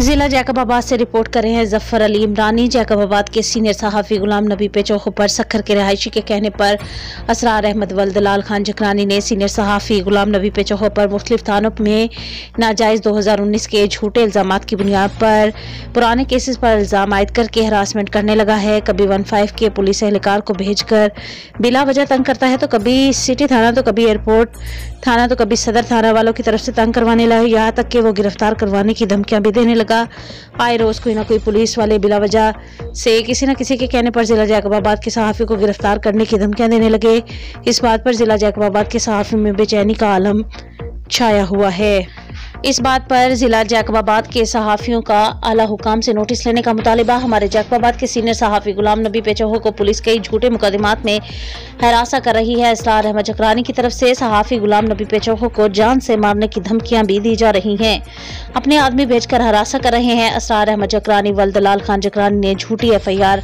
जिला जैकबाबाद से रिपोर्ट कर रहे हैं जफर अली इमरानी। जैकबाबाद के सीनियर सहाफ़ी गुलाम नबी पे चौक पर सखर के रहायशी के कहने पर असरार अहमद वल्द लाल खान जकरानी ने सीनियर सहाफ़ी गुलाम नबी पे चौक पर मुख्तलिफ थानों में नाजायज़ 2019 के झूठे इल्ज़ामात की बुनियाद पर पुराने केसेस पर इल्ज़ाम आयद करके हरासमेंट करने लगा है। कभी 15 के पुलिस एहलकार को भेजकर बिला वजह तंग करता है, तो कभी सिटी थाना, तो कभी एयरपोर्ट थाना, तो कभी सदर थाना वालों की तरफ से तंग करवाने लगा। यहाँ तक कि वो गिरफ्तार करवाने की धमकियां भी देने लगा। आए रोज कोई ना कोई पुलिस वाले बिला वजह से किसी न किसी के कहने पर जिला जैकबाबाद के सहाफ़ी को गिरफ्तार करने की धमकियां देने लगे। इस बात पर जिला जैकबाबाद के सहाफ़ी में बेचैनी का आलम छाया हुआ है। इस बात पर जिला जैकबाबाद के सहाफ़ियों का आला हुकाम से नोटिस लेने का मुतालिबा। हमारे जैकबाबाद के सीनियर सहाफ़ी गुलाम नबी पे चौक को पुलिस कई झूठे मुकदमात में हरासा कर रही है। असरार अहमद जकरानी की तरफ से सहाफ़ी गुलाम नबी पे चौक को जान से मारने की धमकियां भी दी जा रही हैं। अपने आदमी भेजकर हरासा कर रहे हैं। असरार अहमद जकरानी वल्द लाल खान जकरानी ने झूठी FIR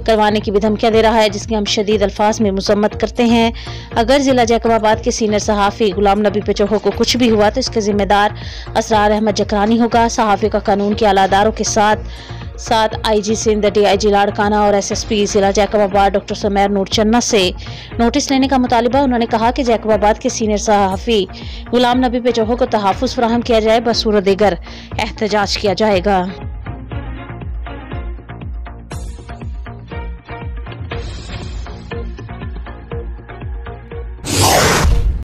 करवाने की भी धमकियां दे रहा है, जिसकी हम शदीद अल्फाज में मजम्मत करते हैं। अगर जिला जैकबाबाद के सीनियर सहाफ़ी गुलाम नबी पे चौक को कुछ भी हुआ तो इसके जिम्मेदार असरार अहमद जकरानी होगा। सहाफ़ी का कानून के आलादारों के साथ IG सिंध, DIG लाड़काना और SSP जिला जैकबाबाद डॉक्टर सुमेर नूर चन्ना से नोटिस लेने का मुतालिबा। उन्होंने कहा कि जैकबाबाद के सीनियर सहाफ़ी गुलाम नबी पे चौक को तहफ़्फ़ुज़ फराहम किया जाए, बसूरत दीगर एहतजाज किया जाएगा।